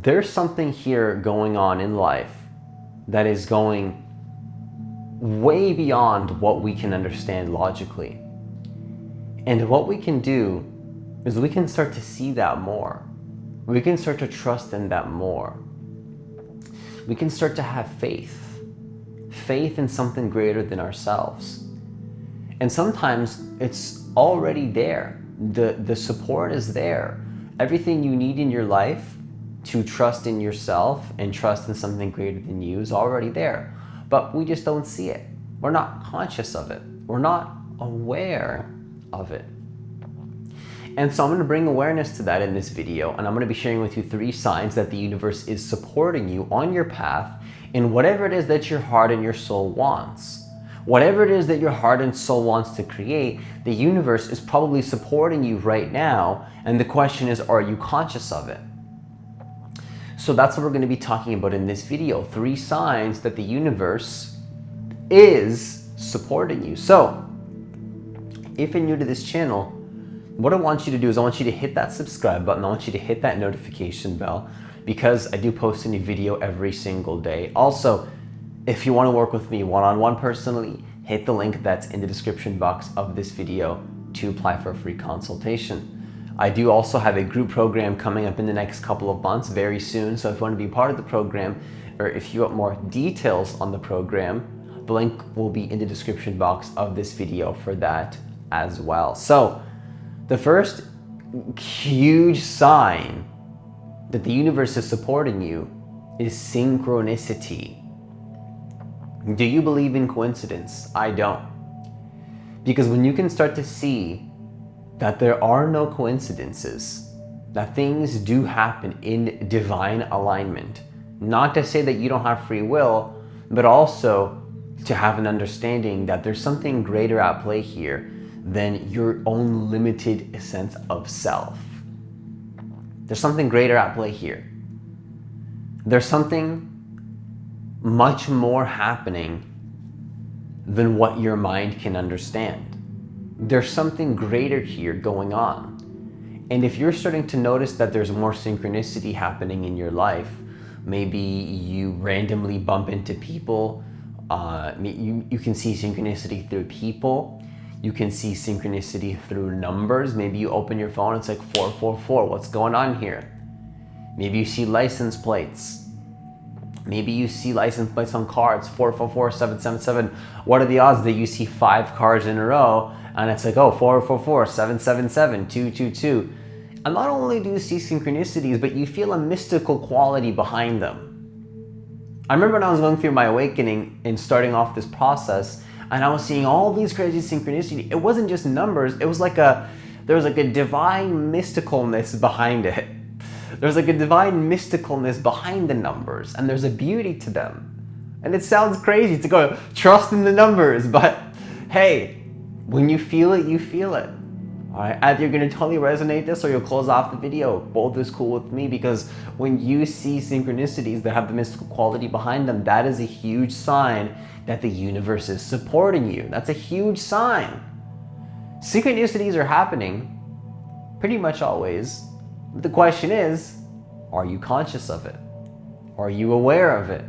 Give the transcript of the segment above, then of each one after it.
there's something here going on in life that is going way beyond what we can understand logically. And what we can do is we can start to see that more. We can start to trust in that more. We can start to have faith in something greater than ourselves. And sometimes it's already there. The support is there. Everything you need in your life to trust in yourself and trust in something greater than you is already there. But we just don't see it. We're not conscious of it. We're not aware of it. And so I'm going to bring awareness to that in this video, and I'm going to be sharing with you 3 signs that the universe is supporting you on your path in whatever it is that your heart and your soul wants. Whatever it is that your heart and soul wants to create, the universe is probably supporting you right now, and the question is, are you conscious of it? So that's what we're going to be talking about in this video, 3 signs that the universe is supporting you. So if you're new to this channel, what I want you to do is I want you to hit that subscribe button. I want you to hit that notification bell, because I do post a new video every single day. Also, if you want to work with me one-on-one personally, hit the link that's in the description box of this video to apply for a free consultation. I do also have a group program coming up in the next couple of months very soon. So if you want to be part of the program, or if you want more details on the program, the link will be in the description box of this video for that as well. So the first huge sign that the universe is supporting you is synchronicity. Do you believe in coincidence? I don't. Because when you can start to see that there are no coincidences, that things do happen in divine alignment, not to say that you don't have free will, but also to have an understanding that there's something greater at play here than your own limited sense of self. There's something greater at play here. There's something much more happening than what your mind can understand. There's something greater here going on. And if you're starting to notice that there's more synchronicity happening in your life, maybe you randomly bump into people, you can see synchronicity through people. You can see synchronicity through numbers. Maybe you open your phone, it's like 444. What's going on here? Maybe you see license plates. Maybe you see license plates on cards, 444, 777. What are the odds that you see 5 cards in a row and it's like, oh, 444, 777, 222. And not only do you see synchronicities, but you feel a mystical quality behind them. I remember when I was going through my awakening and starting off this process, and I was seeing all these crazy synchronicity. It wasn't just numbers. It was like there was like a divine mysticalness behind it. There's like a divine mysticalness behind the numbers, and there's a beauty to them. And it sounds crazy to go trust in the numbers, but hey, when you feel it, you feel it. All right, either you're gonna totally resonate this or you'll close off the video. Both is cool with me, because when you see synchronicities that have the mystical quality behind them, that is a huge sign that the universe is supporting you. That's a huge sign. Synchronicities are happening pretty much always. But the question is, are you conscious of it? Are you aware of it?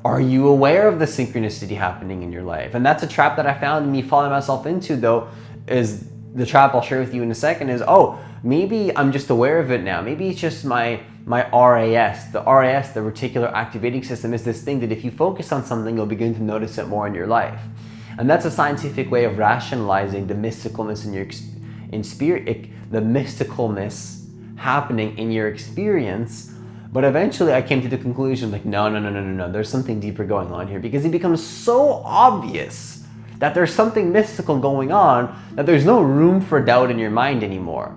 Are you aware of the synchronicity happening in your life? And that's a trap that I found me falling myself into, though, is the trap I'll share with you in a second is, oh, maybe I'm just aware of it now. Maybe it's just my RAS. The RAS, the reticular activating system, is this thing that if you focus on something, you'll begin to notice it more in your life. And that's a scientific way of rationalizing the mysticalness the mysticalness happening in your experience. But eventually I came to the conclusion, like, no, there's something deeper going on here, because it becomes so obvious that there's something mystical going on that there's no room for doubt in your mind anymore.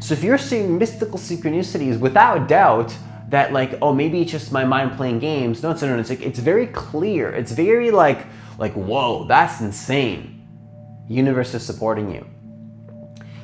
So if you're seeing mystical synchronicities, without doubt that, like, oh, maybe it's just my mind playing games. No, it's like, it's very clear. It's very like, whoa, that's insane. Universe is supporting you.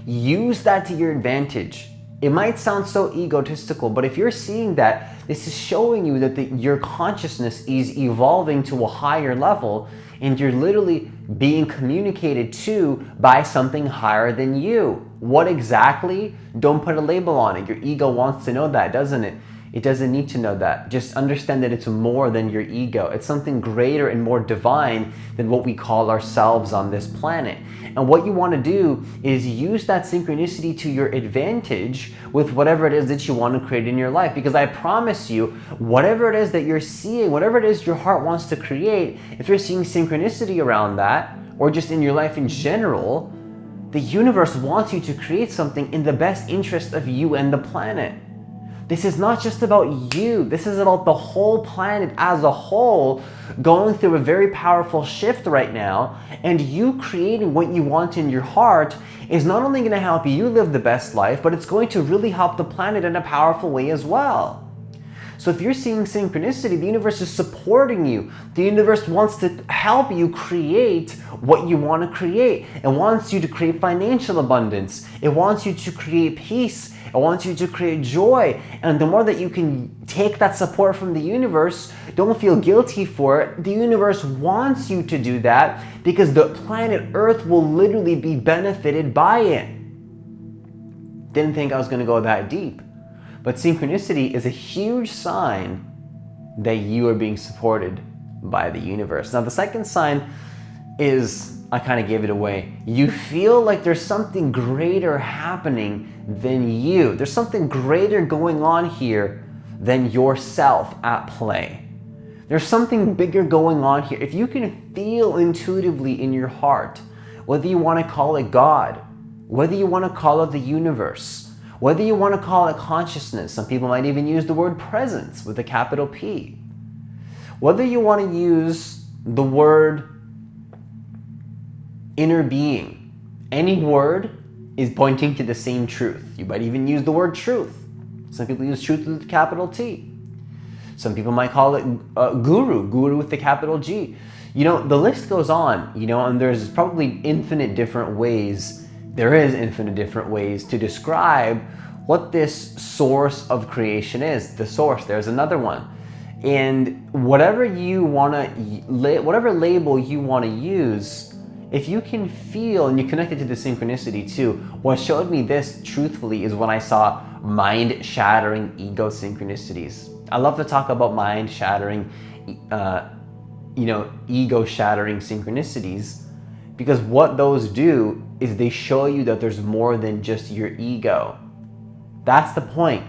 Use that to your advantage. It might sound so egotistical, but if you're seeing that, this is showing you that your consciousness is evolving to a higher level, and you're literally being communicated to by something higher than you. What exactly? Don't put a label on it. Your ego wants to know that, doesn't it? It doesn't need to know that. Just understand that it's more than your ego. It's something greater and more divine than what we call ourselves on this planet. And what you want to do is use that synchronicity to your advantage with whatever it is that you want to create in your life. Because I promise you, whatever it is that you're seeing, whatever it is your heart wants to create, if you're seeing synchronicity around that, or just in your life in general, the universe wants you to create something in the best interest of you and the planet. This is not just about you. This is about the whole planet as a whole going through a very powerful shift right now. And you creating what you want in your heart is not only going to help you live the best life, but it's going to really help the planet in a powerful way as well. So if you're seeing synchronicity, the universe is supporting you. The universe wants to help you create what you want to create. It wants you to create financial abundance. It wants you to create peace. It wants you to create joy. And the more that you can take that support from the universe, don't feel guilty for it. The universe wants you to do that because the planet Earth will literally be benefited by it. Didn't think I was going to go that deep. But synchronicity is a huge sign that you are being supported by the universe. Now, the second sign is, I kind of gave it away. You feel like there's something greater happening than you. There's something greater going on here than yourself at play. There's something bigger going on here. If you can feel intuitively in your heart, whether you want to call it God, whether you want to call it the universe, whether you want to call it consciousness, some people might even use the word presence with a capital P. Whether you want to use the word inner being, any word is pointing to the same truth. You might even use the word truth. Some people use truth with a capital T. Some people might call it guru with the capital G. You know, the list goes on, you know, and there's probably infinite different ways. There is infinite different ways to describe what this source of creation is. The source, there's another one. And whatever you want to, whatever label you want to use, if you can feel, and you connect it to the synchronicity too, what showed me this truthfully is when I saw mind-shattering ego synchronicities. I love to talk about mind-shattering, ego-shattering synchronicities, because what those do is they show you that there's more than just your ego. That's the point.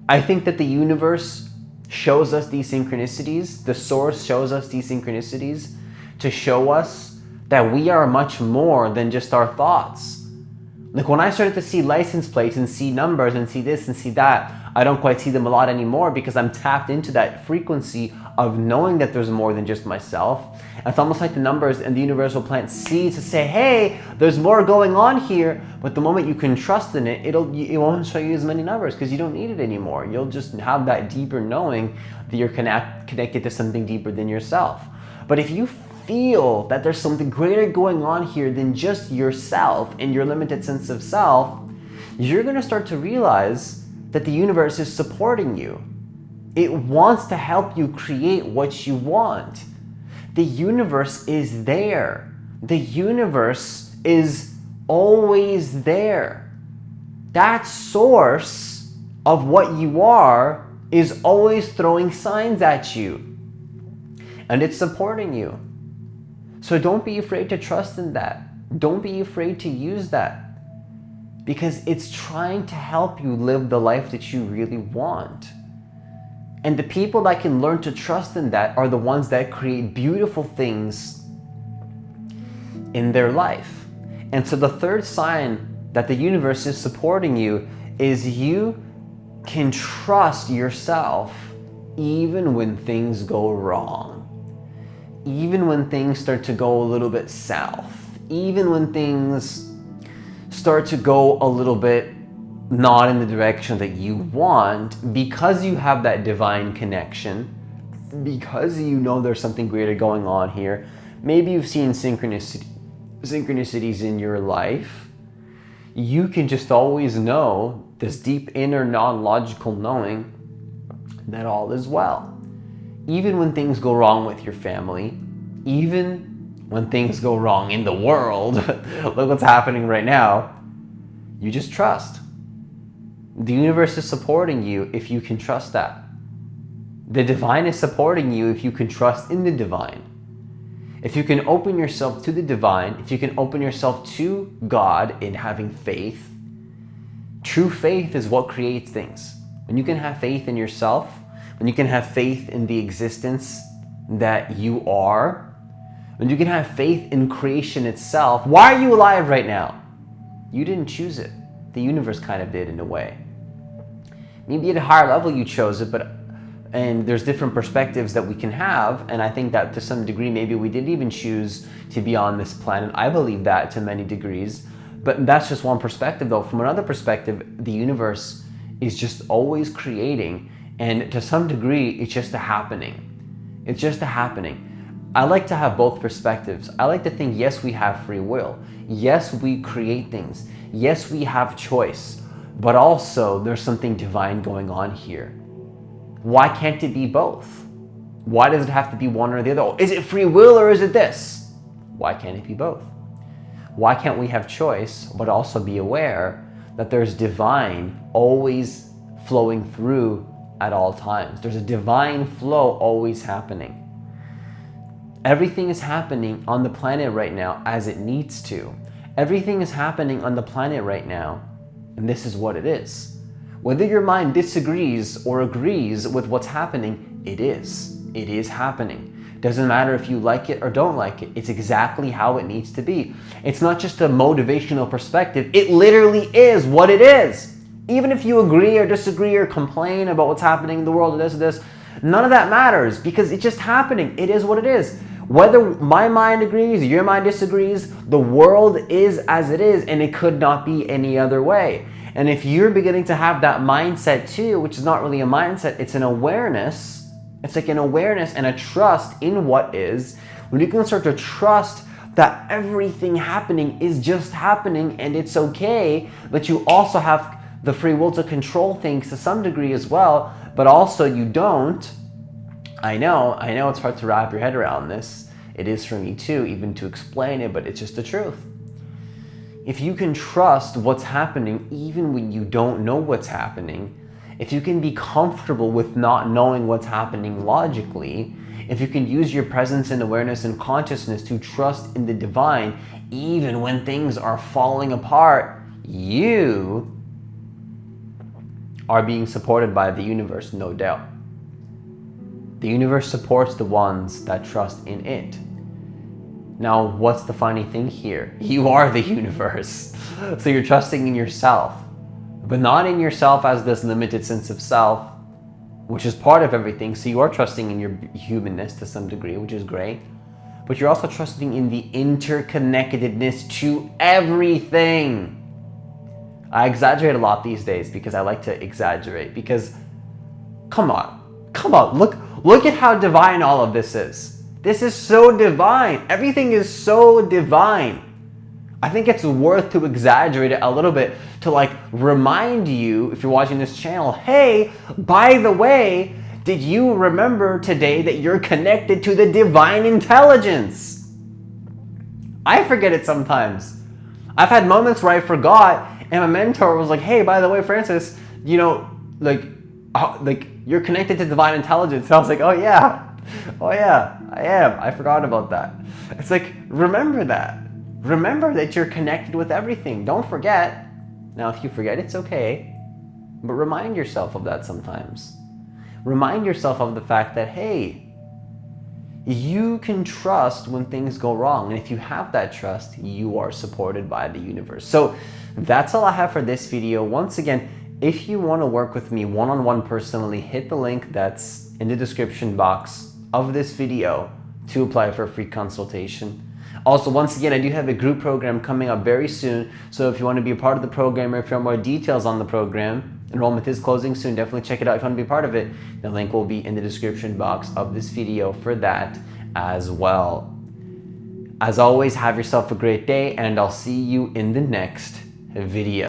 I think that the universe shows us these synchronicities, the source shows us these synchronicities to show us that we are much more than just our thoughts. Like when I started to see license plates and see numbers and see this and see that, I don't quite see them a lot anymore because I'm tapped into that frequency of knowing that there's more than just myself. It's almost like the numbers and the universal plant seeds to say, hey, there's more going on here. But the moment you can trust in it, it won't show you as many numbers because you don't need it anymore. You'll just have that deeper knowing that you're connected to something deeper than yourself. But if you feel that there's something greater going on here than just yourself and your limited sense of self, you're going to start to realize that the universe is supporting you. It wants to help you create what you want. The universe is there. The universe is always there. That source of what you are is always throwing signs at you. And it's supporting you. So don't be afraid to trust in that. Don't be afraid to use that. Because it's trying to help you live the life that you really want. And the people that can learn to trust in that are the ones that create beautiful things in their life. And so the third sign that the universe is supporting you is you can trust yourself even when things go wrong. Even when things start to go a little bit south. Even when things start to go a little bit not in the direction that you want, because you have that divine connection, because you know there's something greater going on here. Maybe you've seen synchronicities in your life. You can just always know this deep inner non-logical knowing that all is well. Even when things go wrong with your family, even when things go wrong in the world, look what's happening right now, you just trust. The universe is supporting you if you can trust that. The divine is supporting you if you can trust in the divine. If you can open yourself to the divine, if you can open yourself to God in having faith, true faith is what creates things. When you can have faith in yourself, when you can have faith in the existence that you are, when you can have faith in creation itself. Why are you alive right now? You didn't choose it. The universe kind of did in a way. Maybe at a higher level you chose it, and there's different perspectives that we can have, and I think that to some degree maybe we didn't even choose to be on this planet. I believe that to many degrees, but that's just one perspective though. From another perspective, the universe is just always creating, and to some degree it's just a happening. It's just a happening. I like to have both perspectives. I like to think, yes, we have free will. Yes, we create things. Yes, we have choice, but also there's something divine going on here. Why can't it be both? Why does it have to be one or the other? Oh, is it free will or is it this? Why can't it be both? Why can't we have choice, but also be aware that there's divine always flowing through at all times? There's a divine flow always happening. Everything is happening on the planet right now as it needs to. Everything is happening on the planet right now, and this is what it is. Whether your mind disagrees or agrees with what's happening, it is. It is happening. Doesn't matter if you like it or don't like it. It's exactly how it needs to be. It's not just a motivational perspective. It literally is what it is. Even if you agree or disagree or complain about what's happening in the world, or this, none of that matters because it's just happening. It is what it is. Whether my mind agrees, your mind disagrees, the world is as it is, and it could not be any other way. And if you're beginning to have that mindset too, which is not really a mindset, it's an awareness. It's like an awareness and a trust in what is. When you can start to trust that everything happening is just happening and it's okay, but you also have the free will to control things to some degree as well, but also you don't. I know it's hard to wrap your head around this. It is for me too, even to explain it, but it's just the truth. If you can trust what's happening even when you don't know what's happening, if you can be comfortable with not knowing what's happening logically, if you can use your presence and awareness and consciousness to trust in the divine, even when things are falling apart, you are being supported by the universe, no doubt. The universe supports the ones that trust in it. Now, what's the funny thing here? You are the universe. So you're trusting in yourself, but not in yourself as this limited sense of self, which is part of everything. So you are trusting in your humanness to some degree, which is great, but you're also trusting in the interconnectedness to everything. I exaggerate a lot these days because I like to exaggerate, because come on, look at how divine all of this is. This is so divine. Everything is so divine. I think it's worth to exaggerate it a little bit to like remind you, if you're watching this channel, hey, by the way, did you remember today that you're connected to the divine intelligence? I forget it sometimes. I've had moments where I forgot, and my mentor was like, hey, by the way, Francis, you're connected to divine intelligence. And I was like, oh yeah, I am. I forgot about that. It's like, remember that. Remember that you're connected with everything. Don't forget. Now, if you forget, it's okay, but remind yourself of that sometimes. Remind yourself of the fact that, hey, you can trust when things go wrong. And if you have that trust, you are supported by the universe. So that's all I have for this video. Once again, if you want to work with me one-on-one personally, hit the link that's in the description box of this video to apply for a free consultation. Also, once again, I do have a group program coming up very soon. So if you want to be a part of the program, or if you want more details on the program, enrollment is closing soon. Definitely check it out if you want to be a part of it. The link will be in the description box of this video for that as well. As always, have yourself a great day, and I'll see you in the next video.